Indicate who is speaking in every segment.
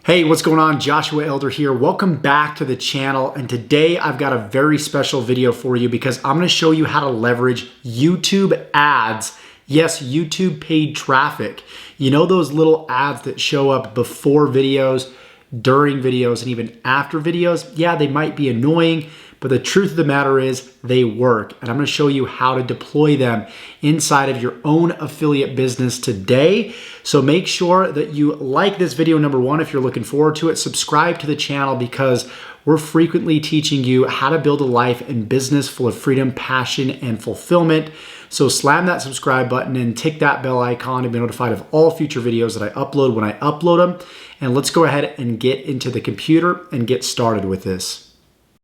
Speaker 1: Hey, what's going on? Joshua Elder here. Welcome back to the channel. And today I've got a very special video for you because I'm going to show you how to leverage YouTube ads. Yes, YouTube paid traffic. You know those little ads that show up before videos, during videos, and even after videos? Yeah, they might be annoying, but the truth of the matter is they work. And I'm going to show you how to deploy them inside of your own affiliate business today. So make sure that you like this video, number one, if you're looking forward to it. Subscribe to the channel because we're frequently teaching you how to build a life and business full of freedom, passion, and fulfillment. So slam that subscribe button and tick that bell icon to be notified of all future videos that I upload when I upload them. And let's go ahead and get into the computer and get started with this.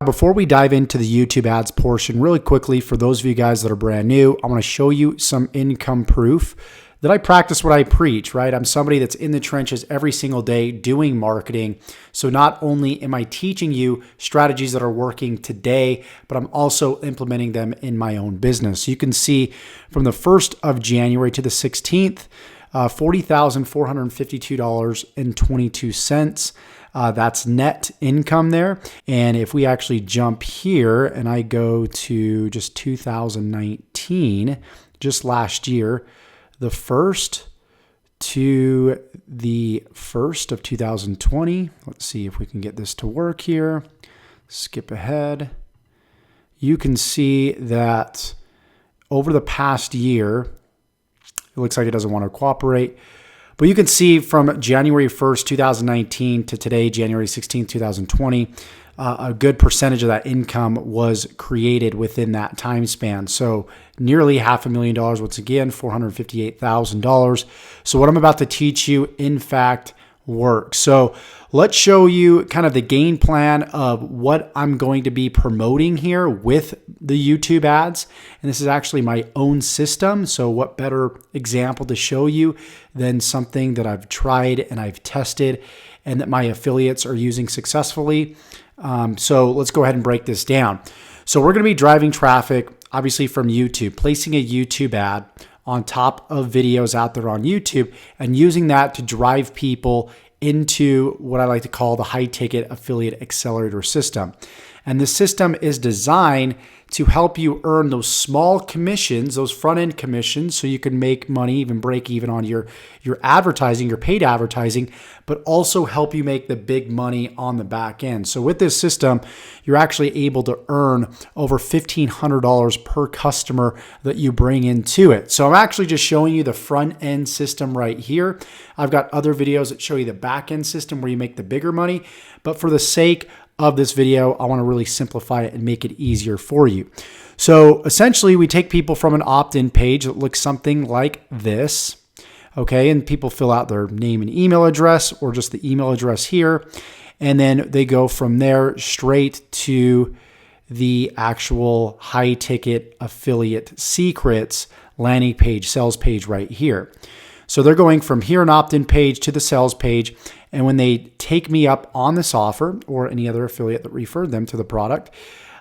Speaker 1: Before we dive into the YouTube ads portion, really quickly, for those of you guys that are brand new, I want to show you some income proof that I practice what I preach, right? I'm somebody that's in the trenches every single day doing marketing. So not only am I teaching you strategies that are working today, but I'm also implementing them in my own business. You can see from the 1st of January to the 16th, $40,452.22. That's net income there. And if we actually jump here and I go to just 2019, just last year, the 1st to the 1st of 2020, let's see if we can get this to work here. Skip ahead. You can see that over the past year, it looks like it doesn't want to cooperate. But you can see from January 1st, 2019 to today, January 16th, 2020, a good percentage of that income was created within that time span. So nearly $500,000, once again, $458,000. So what I'm about to teach you, in fact, works. So let's show you kind of the game plan of what I'm going to be promoting here with the YouTube ads. And this is actually my own system. So what better example to show you than something that I've tried and I've tested and that my affiliates are using successfully. So let's go ahead and break this down. So we're going to be driving traffic, obviously from YouTube, placing a YouTube ad on top of videos out there on YouTube and using that to drive people into what I like to call the high ticket affiliate accelerator system. And the system is designed to help you earn those small commissions, those front end commissions, so you can make money, even break even on your advertising, your paid advertising, but also help you make the big money on the back end. So with this system, you're actually able to earn over $1,500 per customer that you bring into it. So I'm actually just showing you the front end system right here. I've got other videos that show you the back end system where you make the bigger money, but for the sake of this video, I want to really simplify it and make it easier for you. So essentially, we take people from an opt-in page that looks something like this, okay? And people fill out their name and email address or just the email address here. And then they go from there straight to the actual high ticket affiliate secrets landing page, sales page right here. So they're going from here, an opt-in page, to the sales page. And when they take me up on this offer or any other affiliate that referred them to the product,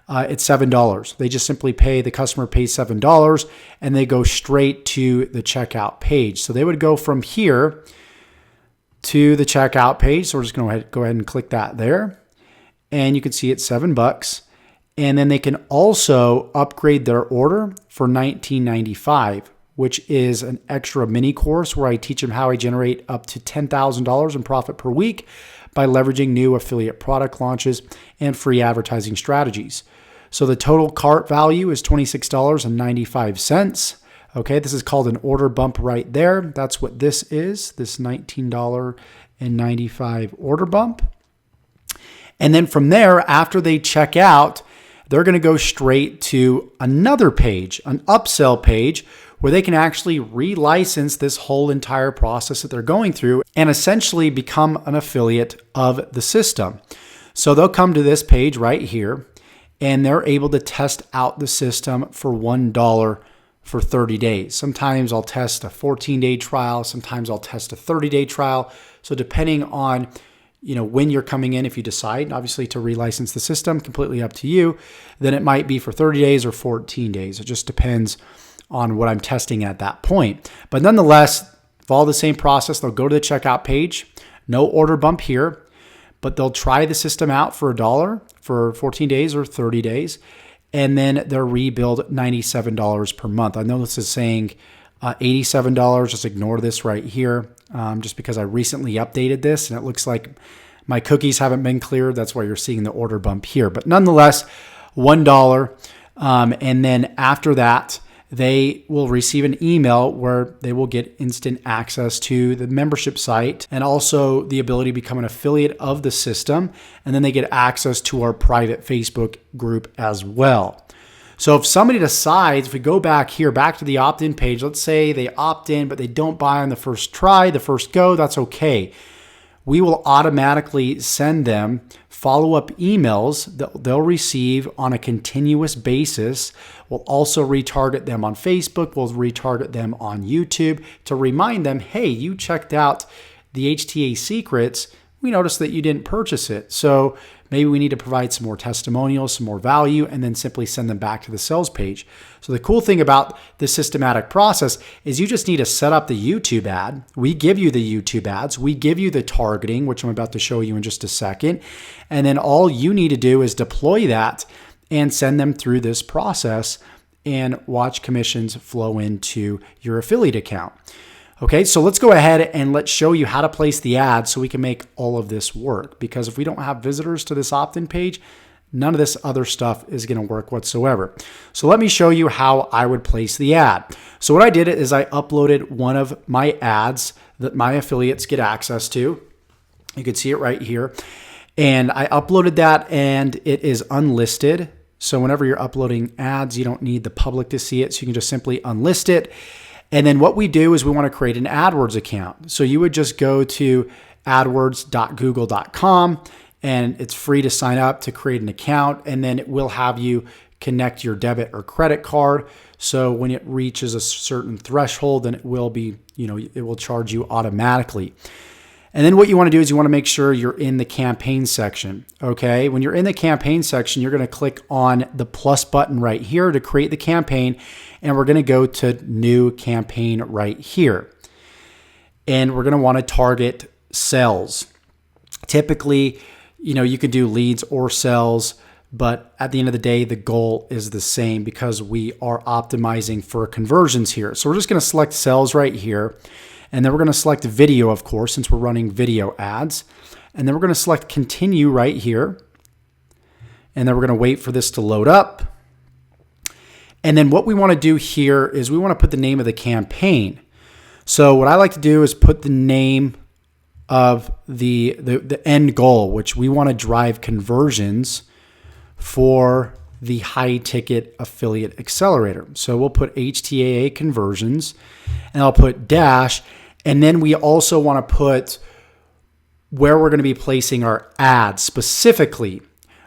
Speaker 1: it's $7. They just simply pay, the customer pays $7 and they go straight to the checkout page. So they would go from here to the checkout page. So we're just going to go ahead and click that there. And you can see it's $7. And then they can also upgrade their order for $19.95. which is an extra mini course where I teach them how I generate up to $10,000 in profit per week by leveraging new affiliate product launches and free advertising strategies. So the total cart value is $26.95. Okay, this is called an order bump right there. That's what this is, this $19.95 order bump. And then from there, after they check out, they're going to go straight to another page, an upsell page, where they can actually relicense this whole entire process that they're going through and essentially become an affiliate of the system. So they'll come to this page right here and they're able to test out the system for $1 for 30 days. Sometimes I'll test a 14-day trial. Sometimes I'll test a 30-day trial. So depending on when you're coming in, if you decide obviously to relicense the system, completely up to you, then it might be for 30 days or 14 days. It just depends on what I'm testing at that point. But nonetheless, follow the same process. They'll go to the checkout page, no order bump here. but they'll try the system out for $1 for 14 days or 30 days. And then they'll rebuild $97 per month. I know this is saying $87. Just ignore this right here, just because I recently updated this and it looks like my cookies haven't been cleared. That's why you're seeing the order bump here. But nonetheless, $1. And then after that, they will receive an email where they will get instant access to the membership site and also the ability to become an affiliate of the system. And then they get access to our private Facebook group as well. So if somebody decides, if we go back here, back to the opt-in page, let's say they opt in, but they don't buy on the first try, the first go, that's okay. We will automatically send them follow-up emails that they'll receive on a continuous basis. We'll also retarget them on Facebook. We'll retarget them on YouTube to remind them, hey, you checked out the HTA Secrets. We noticed that you didn't purchase it. So maybe we need to provide some more testimonials, some more value, and then simply send them back to the sales page. So the cool thing about this systematic process is you just need to set up the YouTube ad. We give you the YouTube ads. We give you the targeting, which I'm about to show you in just a second. And then all you need to do is deploy that and send them through this process and watch commissions flow into your affiliate account. Okay, so let's go ahead and let's show you how to place the ad so we can make all of this work. Because if we don't have visitors to this opt-in page, none of this other stuff is going to work whatsoever. So let me show you how I would place the ad. So what I did is I uploaded one of my ads that my affiliates get access to. You can see it right here. And I uploaded that and it is unlisted. So whenever you're uploading ads, you don't need the public to see it. So you can just simply unlist it. And then what we do is we want to create an AdWords account. So you would just go to adwords.google.com and it's free to sign up to create an account. And then it will have you connect your debit or credit card. So when it reaches a certain threshold, then it will be, it will charge you automatically. And then what you want to do is you want to make sure you're in the campaign section. Okay. When you're in the campaign section, you're going to click on the plus button right here to create the campaign. And we're going to go to new campaign right here. And we're going to want to target sales. Typically, you could do leads or sales, but at the end of the day, the goal is the same because we are optimizing for conversions here. So we're just going to select sales right here. And then we're going to select video, of course, since we're running video ads. And then we're going to select continue right here. And then we're going to wait for this to load up. And then what we want to do here is we want to put the name of the campaign. So what I like to do is put the name of the end goal, which we want to drive conversions for the high ticket affiliate accelerator. So we'll put HTAA conversions and I'll put dash. And then we also want to put where we're going to be placing our ads specifically,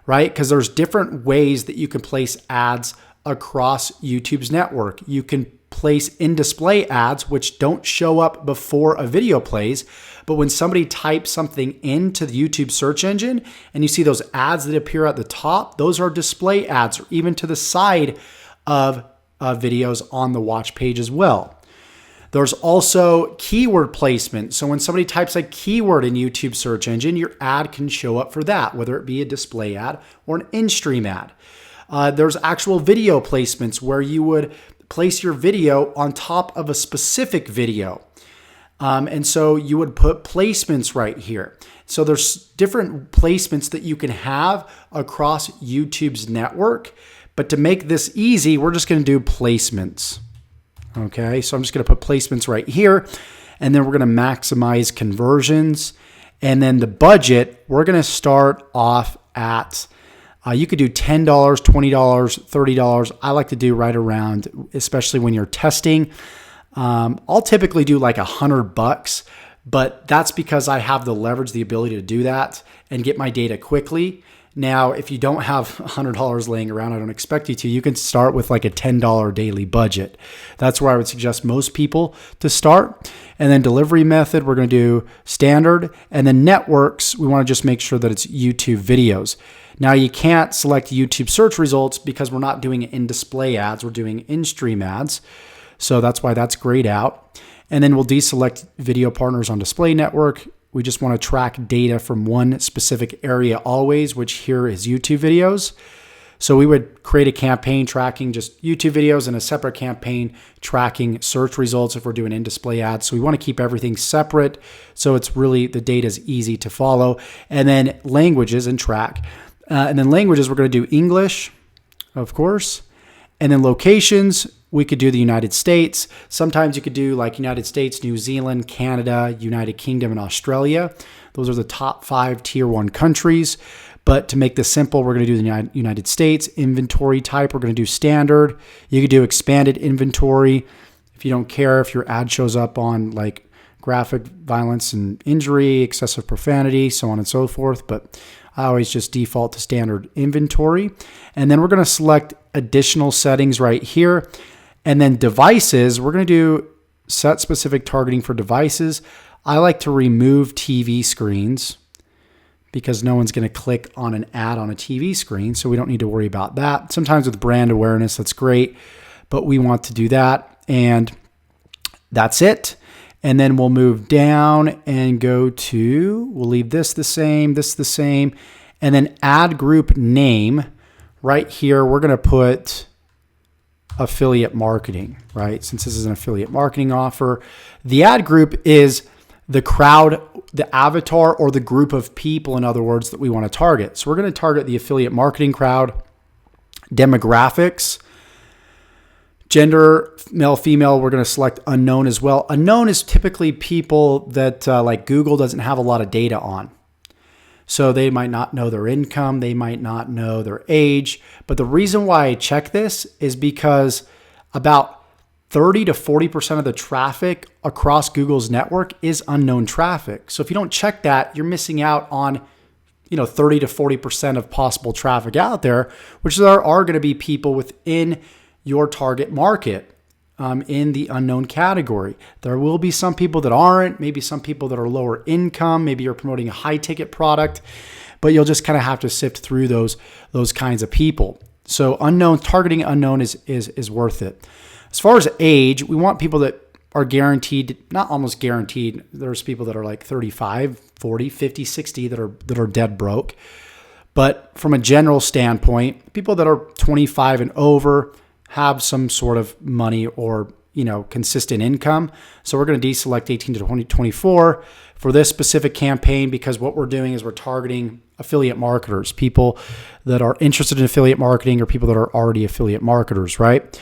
Speaker 1: right? Because there's different ways that you can place ads across YouTube's network. You can place in-display ads, which don't show up before a video plays. But when somebody types something into the YouTube search engine and you see those ads that appear at the top, those are display ads, or even to the side of videos on the watch page as well. There's also keyword placement. So when somebody types a keyword in YouTube search engine, your ad can show up for that, whether it be a display ad or an in-stream ad. There's actual video placements where you would place your video on top of a specific video. And so you would put placements right here. So there's different placements that you can have across YouTube's network. But to make this easy, we're just going to do placements. Okay, so I'm just going to put placements right here. And then we're going to maximize conversions. And then the budget, we're going to start off at, you could do $10, $20, $30. I like to do right around, especially when you're testing. I'll typically do like $100, but that's because I have the leverage, the ability to do that and get my data quickly. Now, if you don't have $100 laying around, I don't expect you to, you can start with like a $10 daily budget. That's where I would suggest most people to start. And then delivery method, we're going to do standard. And then networks, we want to just make sure that it's YouTube videos. Now, you can't select YouTube search results because we're not doing in-display ads. We're doing in-stream ads. So that's why that's grayed out. And then we'll deselect video partners on display network. we just want to track data from one specific area always, which here is YouTube videos. So we would create a campaign tracking just YouTube videos and a separate campaign tracking search results if we're doing in-display ads. So we want to keep everything separate so it's really, the data is easy to follow. And then languages and track. And then languages, we're going to do English, of course. And then locations, we could do the United States. Sometimes you could do like United States, New Zealand, Canada, United Kingdom, and Australia. Those are the top 5 tier 1 countries. But to make this simple, we're going to do the United States. Inventory type, we're going to do standard. You could do expanded inventory. If you don't care if your ad shows up on like graphic violence and injury, excessive profanity, so on and so forth. But I always just default to standard inventory. And then we're going to select additional settings right here. And then devices, we're going to do set specific targeting for devices. I like to remove TV screens because no one's going to click on an ad on a TV screen, so we don't need to worry about that. Sometimes with brand awareness, that's great, but we want to do that, and that's it. And then we'll move down and go to, we'll leave this the same, and then ad group name. Right here, we're going to put affiliate marketing, right? Since this is an affiliate marketing offer. The ad group is the crowd, the avatar, or the group of people, in other words, that we want to target. So we're going to target the affiliate marketing crowd. Demographics, gender, male, female, we're going to select unknown as well. Unknown is typically people that like Google doesn't have a lot of data on. So they might not know their income, they might not know their age. But the reason why I check this is because about 30 to 40% of the traffic across Google's network is unknown traffic. So if you don't check that, you're missing out on, 30 to 40% of possible traffic out there, which there are going to be people within your target market in the unknown category. There will be some people that aren't, maybe some people that are lower income, maybe you're promoting a high ticket product, but you'll just kind of have to sift through those kinds of people. So unknown, targeting unknown is worth it. As far as age, we want people that are guaranteed, not almost guaranteed. There's people that are like 35, 40, 50, 60 that are dead broke. But from a general standpoint, people that are 25 and over have some sort of money or, consistent income. So we're going to deselect 18 to 24 for this specific campaign because what we're doing is we're targeting affiliate marketers, people that are interested in affiliate marketing or people that are already affiliate marketers, right?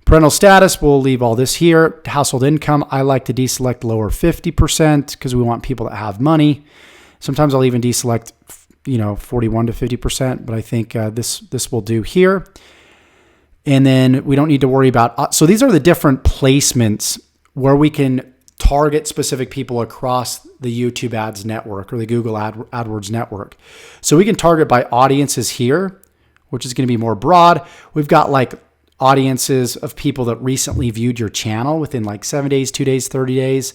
Speaker 1: Parental status, we'll leave all this here. Household income, I like to deselect lower 50% because we want people that have money. Sometimes I'll even deselect, 41 to 50%, but I think this will do here. And then we don't need to worry about, so these are the different placements where we can target specific people across the YouTube ads network or the Google AdWords network. So we can target by audiences here, which is going to be more broad. We've got like audiences of people that recently viewed your channel within like 7 days, 2 days, 30 days.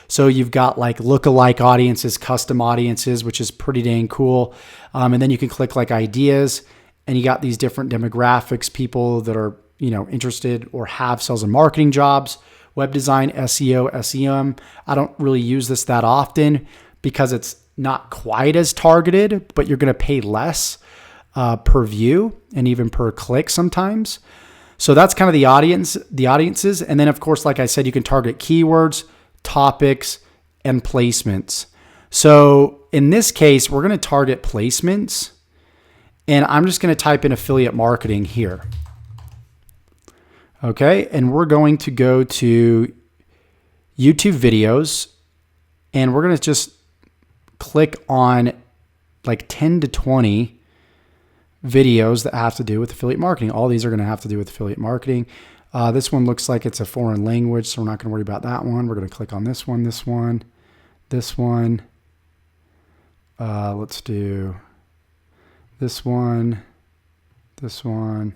Speaker 1: So you've got like lookalike audiences, custom audiences, which is pretty dang cool. And then you can click like ideas and you got these different demographics, people that are, interested or have sales and marketing jobs, web design, SEO, SEM. I don't really use this that often because it's not quite as targeted, but you're going to pay less per view and even per click sometimes. So that's kind of the audiences. And then of course, like I said, you can target keywords, topics, and placements. So in this case, we're going to target placements and I'm just going to type in affiliate marketing here. Okay. And we're going to go to YouTube videos and we're going to just click on like 10 to 20 videos that have to do with affiliate marketing. All these are going to have to do with affiliate marketing. This one looks like it's a foreign language, so we're not going to worry about that one. We're going to click on this one, this one, this one. Let's do this one, this one,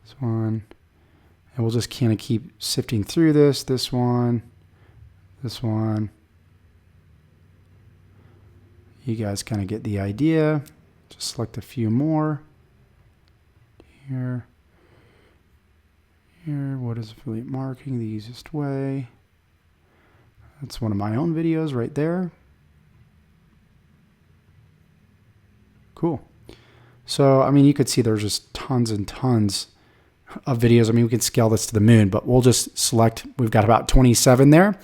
Speaker 1: this one. And we'll just kind of keep sifting through this one, this one. You guys kind of get the idea. Just select a few more. Here. What is affiliate marketing? The easiest way. That's one of my own videos right there. Cool. So, I mean, you could see there's just tons and tons of videos. I mean, we could scale this to the moon, but we'll just select, we've got about 27 there.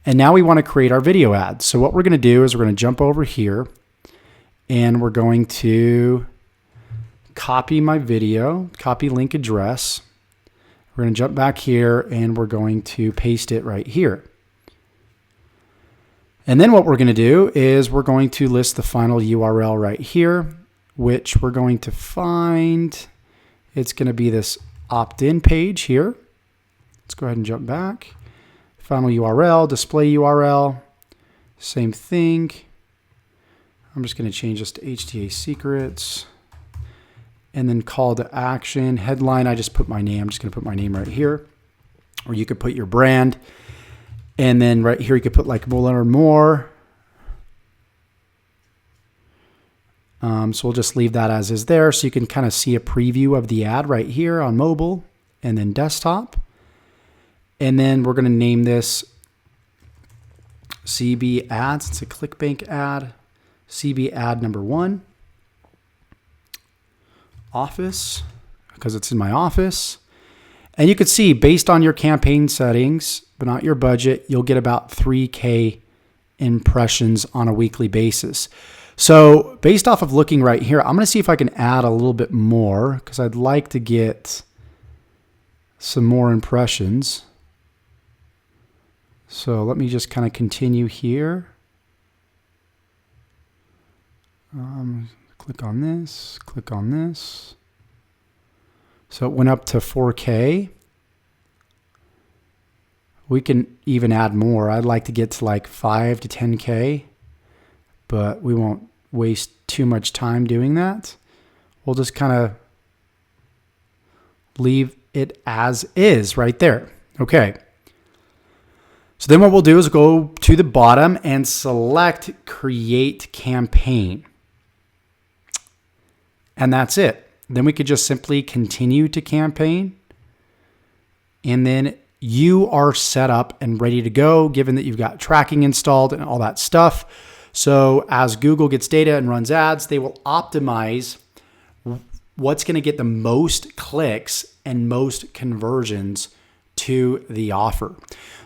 Speaker 1: And now we want to create our video ads. So what we're going to do is we're going to jump over here and we're going to copy my video, copy link address. We're going to jump back here and we're going to paste it right here. And then what we're going to do is we're going to list the final URL right here, which we're going to find. It's going to be this opt-in page here. Let's go ahead and jump back. Final URL, display URL, same thing. I'm just going to change this to HTA secrets. And then call to action. Headline, I just put my name. I'm just going to put my name right here. Or you could put your brand. And then right here, you could put like we'll learn more. So we'll just leave that as is there. So you can kind of see a preview of the ad right here on mobile and then desktop. And then we're going to name this CB ads. It's a ClickBank ad. CB ad number 1. Office, because it's in my office. And you could see based on your campaign settings, but not your budget, you'll get about 3K impressions on a weekly basis. So based off of looking right here, I'm going to see if I can add a little bit more because I'd like to get some more impressions. So let me just kind of continue here. Click on this, click on this. So it went up to 4K. We can even add more. I'd like to get to like 5 to 10K, but we won't waste too much time doing that. We'll just kind of leave it as is right there. Okay. So then what we'll do is go to the bottom and select Create Campaign. And that's it. Then we could just simply continue to campaign. And then you are set up and ready to go, given that you've got tracking installed and all that stuff. So as Google gets data and runs ads, they will optimize what's going to get the most clicks and most conversions to the offer.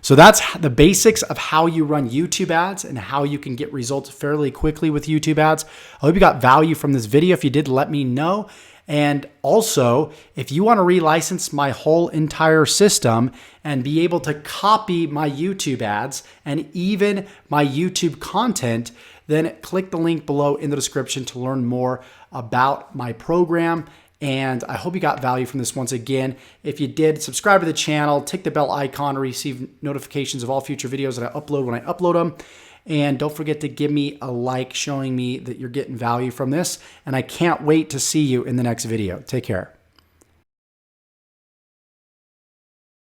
Speaker 1: So that's the basics of how you run YouTube ads and how you can get results fairly quickly with YouTube ads. I hope you got value from this video. If you did, let me know. And also, if you want to relicense my whole entire system and be able to copy my YouTube ads and even my YouTube content, then click the link below in the description to learn more about my program. And I hope you got value from this once again. If you did, subscribe to the channel, tick the bell icon to receive notifications of all future videos that I upload when I upload them. And don't forget to give me a like showing me that you're getting value from this. And I can't wait to see you in the next video. Take care.